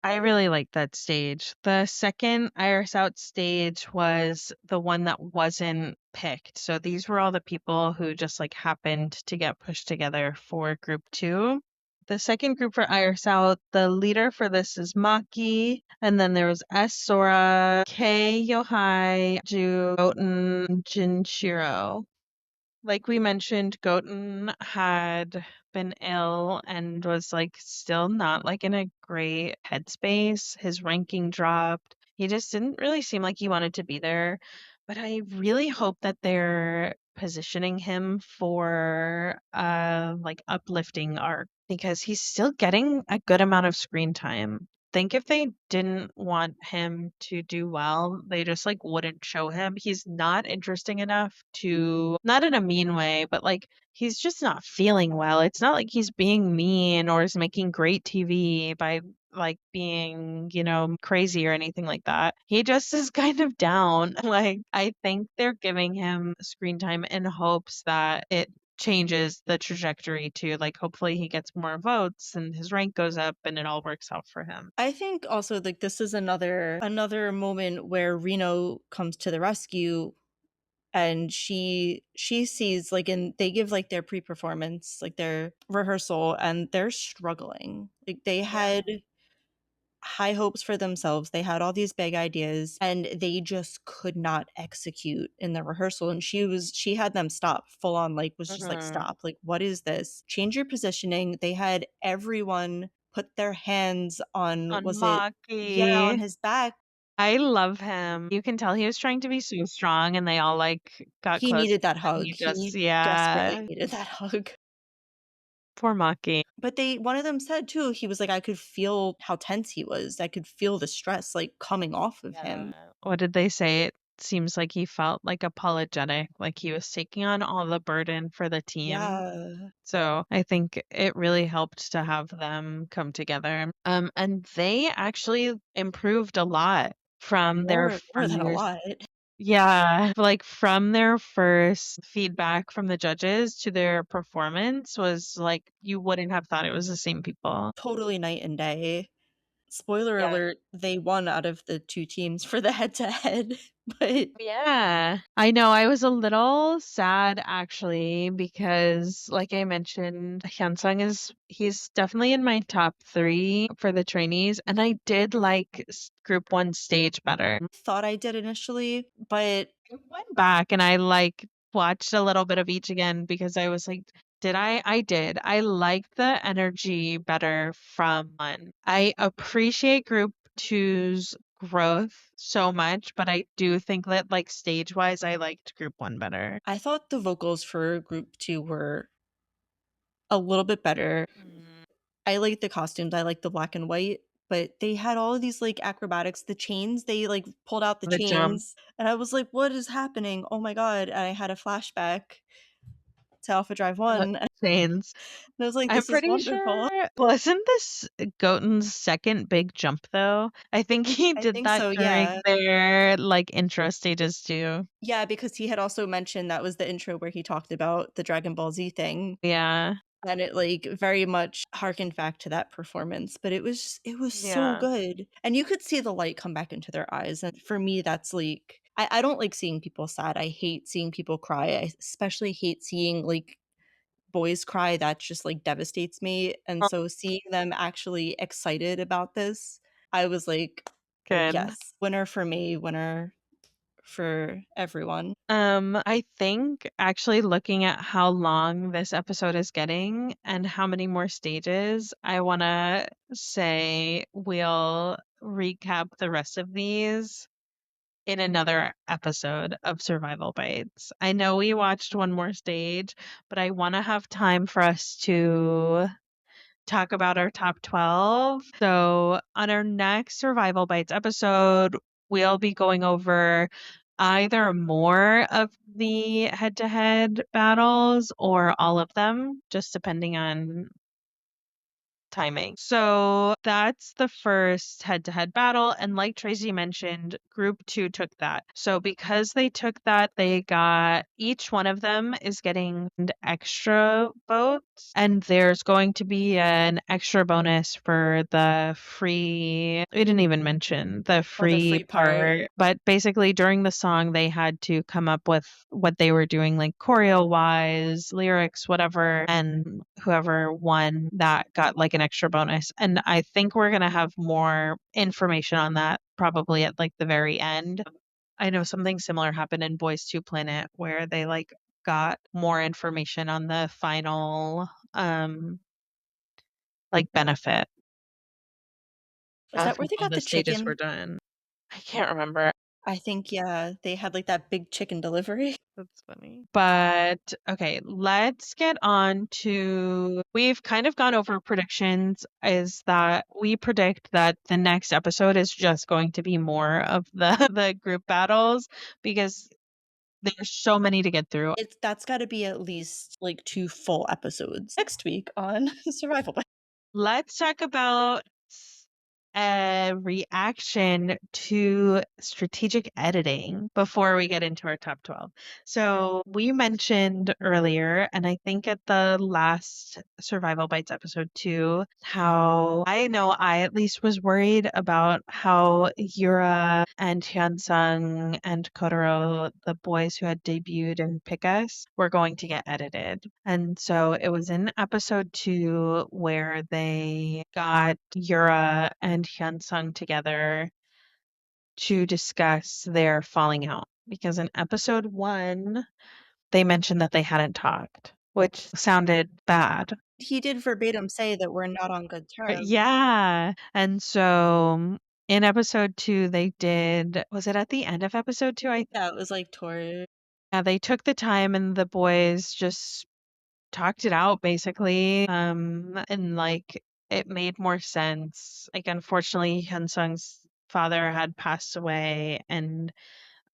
I really liked that stage. The second Iris Out stage was the one that wasn't picked. So these were all the people who just like happened to get pushed together for group two. The second group for Iris Out, the leader for this is Maki, and then there was S Sora, Kei Yohai, Ju, Goten, Jinshiro. Like we mentioned, Goten had been ill and was like still not like in a great headspace. His ranking dropped. He just didn't really seem like he wanted to be there. But I really hope that they're positioning him for like uplifting arc because he's still getting a good amount of screen time. Think if they didn't want him to do well, they just like wouldn't show him. He's not interesting enough to, not in a mean way, but like he's just not feeling well. It's not like he's being mean or is making great TV by like being, crazy or anything like that. He just is kind of down. Like I think they're giving him screen time in hopes that it changes the trajectory to like hopefully he gets more votes and his rank goes up and it all works out for him. I think also like this is another moment where Reno comes to the rescue and she sees like in they give like their pre-performance, like their rehearsal, and they're struggling. Like they Yeah. had high hopes for themselves. They had all these big ideas and they just could not execute in the rehearsal. And she had them stop full on, like was just like, Mhm. stop. Like, what is this? Change your positioning. They had everyone put their hands on, On was it, yeah, on Maki. his back. I love him. You can tell he was trying to be so strong and they all like got He close needed that and hug. he just, He desperately yeah, needed that hug. poor Maki. But they one of them said too, he was like, I could feel how tense he was. I could feel the stress like coming off of him. Yeah. What did they say? It seems like he felt like apologetic, like he was taking on all the burden for the team. Yeah. So I think it really helped to have them come together. And they actually improved a lot from their More than a first, lot. yeah, like from their first feedback from the judges to their performance was like you wouldn't have thought it was the same people. Totally night and day. Spoiler Yeah. alert, they won out of the two teams for the head to head. But Yeah, I know. I was a little sad actually because, like I mentioned, Hyunsung he's definitely in my top three for the trainees, and I did like Group One stage better. thought I did initially, but I went back and I like watched a little bit of each again because I was like, did I? I did. I liked the energy better from one. I appreciate Group Two's growth so much, but I do think that like stage wise, I liked group one better. I thought the vocals for group 2 were a little bit better. Mm. I liked the costumes, I liked the black and white, but they had all of these, like, acrobatics, the chains, they, like, pulled out the The jump, chains, and I was like, "What is happening? Oh my god," and I had a flashback to Alpha Drive the 1, and chains. I was like, I'm "This is pretty wonderful." sure wasn't this Goten's second big jump though? I think he I did think that so, during yeah. their like intro stages too. Yeah, because he had also mentioned that was the intro where he talked about the Dragon Ball Z thing, Yeah. and it, like, very much harkened back to that performance, but it was so Yeah. good, and you could see the light come back into their eyes, and for me, that's, like I don't like seeing people sad, I hate seeing people cry, I especially hate seeing, like, boys cry, that just, like, devastates me, and Oh, so seeing them actually excited about this, I was like, good. "Yes, winner for me, winner for everyone." I think actually looking at how long this episode is getting and how many more stages, I want to say we'll recap the rest of these in another episode of Survival Bites. I know we watched one more stage, but I want to have time for us to talk about our top 12. So, on our next Survival Bites episode, we'll be going over either more of the head to head battles or all of them, just depending on timing. So that's the first head to head battle. And like Tracy mentioned, group two took that. So because they took that, they got each one of them is getting an extra votes. And there's going to be an extra bonus for the free. We didn't even mention the Oh, the free free part. part. But basically, during the song, they had to come up with what they were doing, like choreo wise, lyrics, whatever. And whoever won that got like an extra bonus. And I think we're going to have more information on that probably at like the very end. I know something similar happened in Boys to Planet where they like got more information on the final like benefit Is that after where they all got the the stages were chicken? done. I can't remember. I think, yeah, they had, like, that big chicken delivery. That's funny. But okay, let's get on to we've kind of gone over predictions is that we predict that the next episode is just going to be more of the the group battles because there's so many to get through. That's gotta be at least, like, 2 full episodes next week on Survival Bites. Let's talk about a reaction to strategic editing before we get into our top 12. So, we mentioned earlier, and I think at the last Survival Bites episode too, how I know I at least was worried about how Yura and Hyunsung and Kotaro, the boys who had debuted in Pick Us, were going to get edited. And so it was in episode two where they got Yura and Hyunsung together to discuss their falling out. Because in episode one, they mentioned that they hadn't talked, which sounded bad. He did verbatim say that we're not on good terms. Yeah. And so in episode two, they did, was it at the end of episode two? Yeah, it was like Tori. Yeah, they took the time and the boys just talked it out basically. And like it made more sense. Like unfortunately Hyunsung's father had passed away and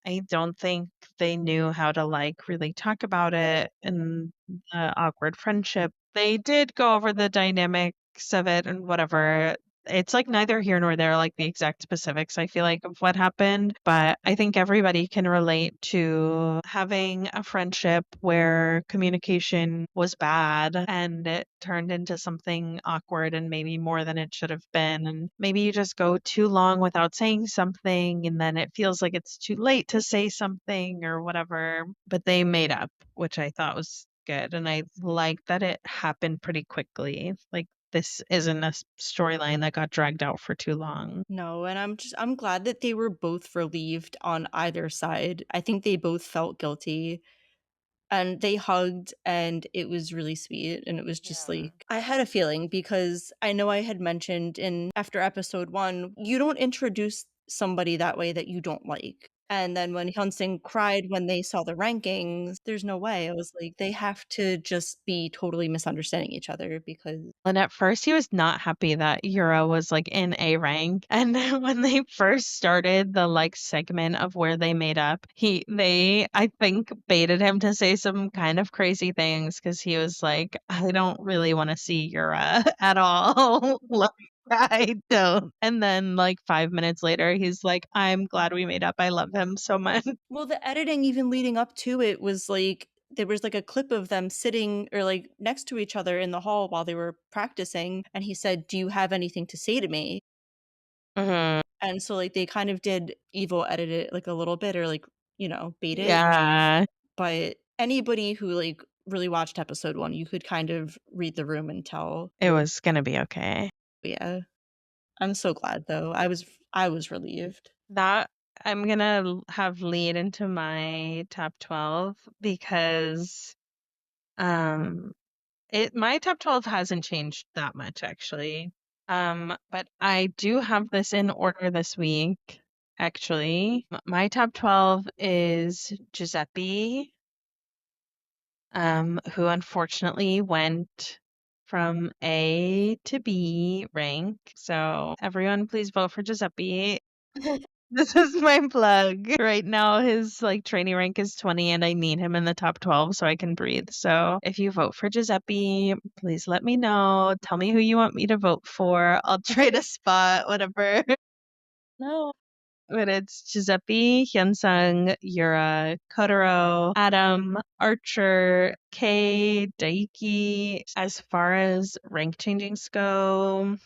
I don't think they knew how to like really talk about it and the awkward friendship. They did go over the dynamics of it and whatever. It's like neither here nor there, like the exact specifics, I feel like, of what happened. But I think everybody can relate to having a friendship where communication was bad and it turned into something awkward and maybe more than it should have been. And maybe you just go too long without saying something and then it feels like it's too late to say something or whatever. But they made up, which I thought was good. And I like that it happened pretty quickly. Like, this isn't a storyline that got dragged out for too long. No, and I'm glad that they were both relieved on either side. I think they both felt guilty, and they hugged, and it was really sweet, and it was just Yeah. like I had a feeling because I know I had mentioned in after episode 1, you don't introduce somebody that way that you don't like. And then when Hyunsung cried when they saw the rankings, there's no way. I was like, they have to just be totally misunderstanding each other because And at first, he was not happy that Yura was like in A rank. And then when they first started the like segment of where they made up, they, I think, baited him to say some kind of crazy things because he was like, I don't really want to see Yura at all. Like, I don't. And then, like, 5 minutes later, he's like, I'm glad we made up. I love him so much. well, the editing even leading up to it was like there was like a clip of them sitting or like next to each other in the hall while they were practicing and he said, "Do you have anything to say to me?" Mhm. And so like they kind of did evil edit it like a little bit or like, bait it. Yeah, But anybody who like really watched episode 1, you could kind of read the room and tell. it was going to be okay. But yeah. I'm so glad though. I was relieved. That I'm gonna have lead into my top 12 because um my top 12 hasn't changed that much actually. But I do have this in order this week actually. My top 12 is Giuseppe, who unfortunately went from A to B rank. So everyone please vote for Giuseppe. This is my plug. Right now, his like training rank is 20, and I need him in the top 12 so I can breathe. So if you vote for Giuseppe, please let me know. Tell me who you want me to vote for. I'll trade a spot, whatever. No. But it's Giuseppe, Hyunsung, Yura, Kotaro, Adam, Archer, Kei, Daiki. As far as rank changings go,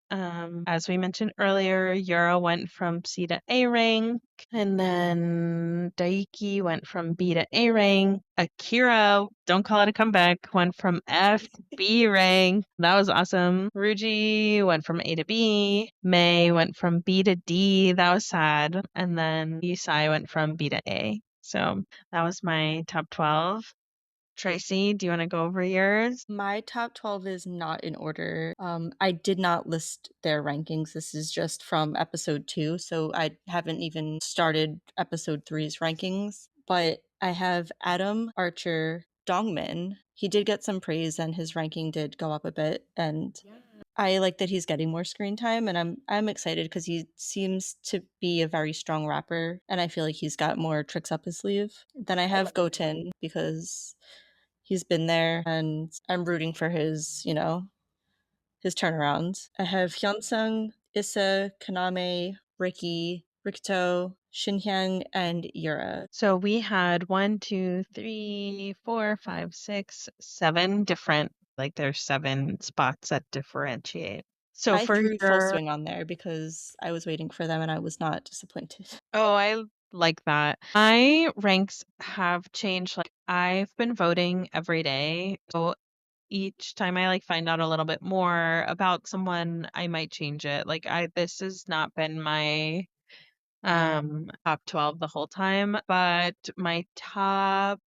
as we mentioned earlier, Yura went from C to A rank, and then Daiki went from B to A rank. Akira, don't call it a comeback, went from F to B rank. That was awesome. Ruji went from A to B. Mei went from B to D. That was sad. And then Yusai went from B to A. So that was my top 12. Tracy, do you want to go over yours? My top 12 is not in order. I did not list their rankings. This is just from episode 2, so I haven't even started episode three's rankings. But I have Adam, Archer, Dongmin. He did get some praise and his ranking did go up a bit. And I like that he's getting more screen time and I'm excited because he seems to be a very strong rapper and I feel like he's got more tricks up his sleeve. Then I have Goten because he's been there and I'm rooting for his turnaround. I have Hyunsung, Issa, Kaname, Ricky, Rikito, Shinhyang, and Yura. So we had one, two, three, four, five, six, seven different, like there's seven spots that differentiate. So I for threw full your, swing on there because I was waiting for them and I was not disappointed. oh, I like that. My ranks have changed. Like I've been voting every day. So each time I like find out a little bit more about someone, I might change it. This has not been my top 12 the whole time, but my top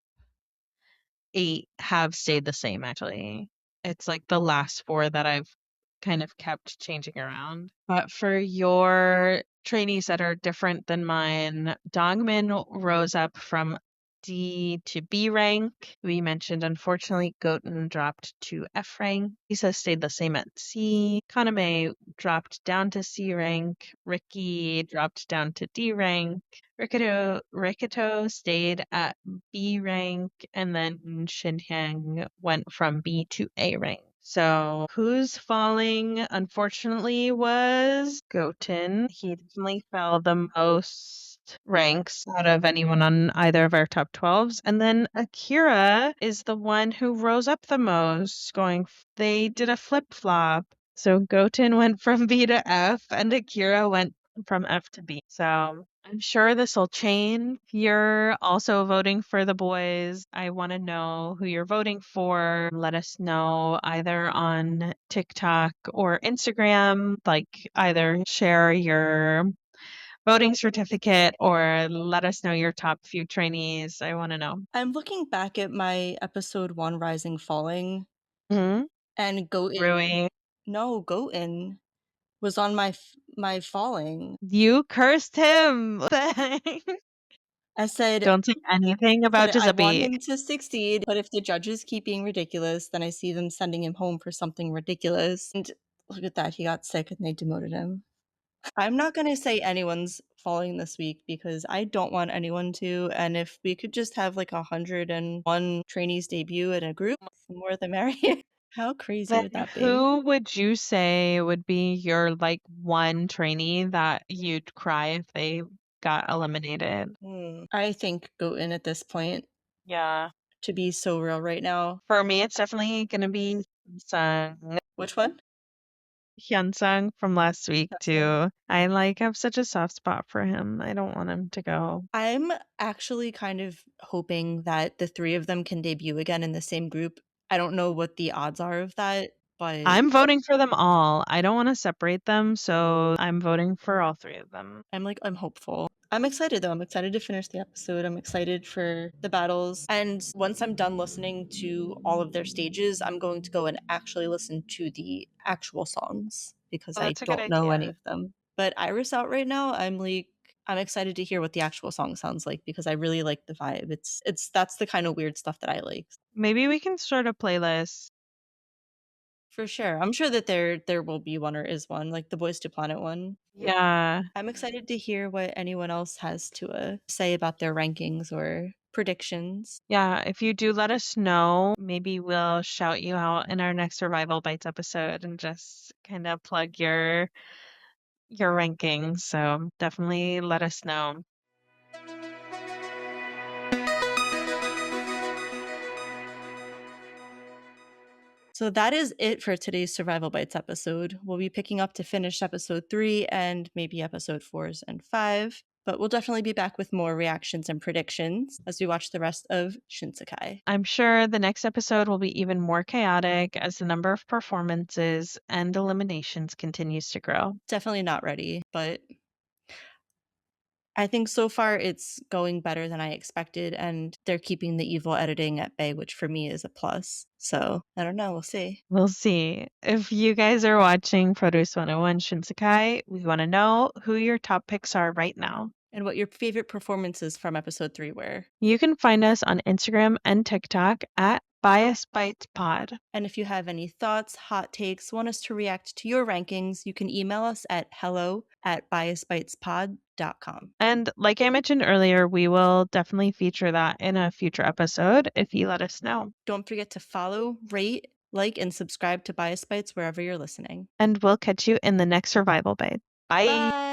8 have stayed the same actually. It's like the last 4 that I've kind of kept changing around. But for your trainees that are different than mine, Dongmin rose up from D to B rank. We mentioned, unfortunately, Goten dropped to F rank. Lisa stayed the same at C. Kaname dropped down to C rank. Ricky dropped down to D rank. Rikito stayed at B rank, and then Shinhyang went from B to A rank. So who's falling, unfortunately, was Goten. He definitely fell the most ranks out of anyone on either of our top 12s. And then Akira is the one who rose up the most, they did a flip-flop. So Goten went from B to F, and Akira went from F to B. So I'm sure this will change. You're also voting for the boys. I want to know who you're voting for. Let us know either on TikTok or Instagram. Like either share your voting certificate or let us know your top few trainees. I want to know. I'm looking back at my episode 1 Rising Falling Hmm. and Goten. Rui. No, Goten. was on my falling. You cursed him. I said Don't say anything about said I want Giuseppe. him to succeed, but if the judges keep being ridiculous, then I see them sending him home for something ridiculous. And look at that, he got sick and they demoted him. I'm not going to say anyone's falling this week because I don't want anyone to. And if we could just have like 101 trainees debut in a group, the more the merrier. How crazy Then would that be? who would you say would be your like one trainee that you'd cry if they got eliminated? I think Goten at this point, Yeah. to be so real right now. For me, it's definitely gonna be Hyunsung. Which one? Hyunsung from last week Samsung. too. I like have such a soft spot for him. I don't want him to go. I'm actually kind of hoping that the three of them can debut again in the same group. I don't know what the odds are of that, but I'm voting for them all. I don't want to separate them, so I'm voting for all three of them. I'm hopeful. I'm excited though. I'm excited to finish the episode. I'm excited for the battles. And once I'm done listening to all of their stages, I'm going to go and actually listen to the actual songs because Oh, I that's a good don't know any idea. of them. But Iris out right now, I'm excited to hear what the actual song sounds like because I really like the vibe. It's that's the kind of weird stuff that I like. Maybe we can start a playlist. For sure. I'm sure that there will be one or is one, like the Boys to Planet one. Yeah. I'm excited to hear what anyone else has to say about their rankings or predictions. Yeah, if you do let us know, maybe we'll shout you out in our next Survival Bites episode and just kind of plug your rankings. So definitely let us know. So that is it for today's Survival Bites episode. We'll be picking up to finish episode 3 and maybe episode 4s and 5, but we'll definitely be back with more reactions and predictions as we watch the rest of Shinsekai. I'm sure the next episode will be even more chaotic as the number of performances and eliminations continues to grow. Definitely not ready, but I think so far it's going better than I expected, and they're keeping the evil editing at bay, which for me is a plus. So I don't know, we'll see. We'll see. If you guys are watching Produce 101 Shinsekai, we want to know who your top picks are right now. And what your favorite performances from episode 3 were. You can find us on Instagram and TikTok at Bias Bites Pod. And if you have any thoughts, hot takes, want us to react to your rankings, you can email us at hello@biasbitespod.com. And like I mentioned earlier, we will definitely feature that in a future episode if you let us know. Don't forget to follow, rate, like, and subscribe to Bias Bites wherever you're listening. And we'll catch you in the next Survival Bite. Bye. Bye!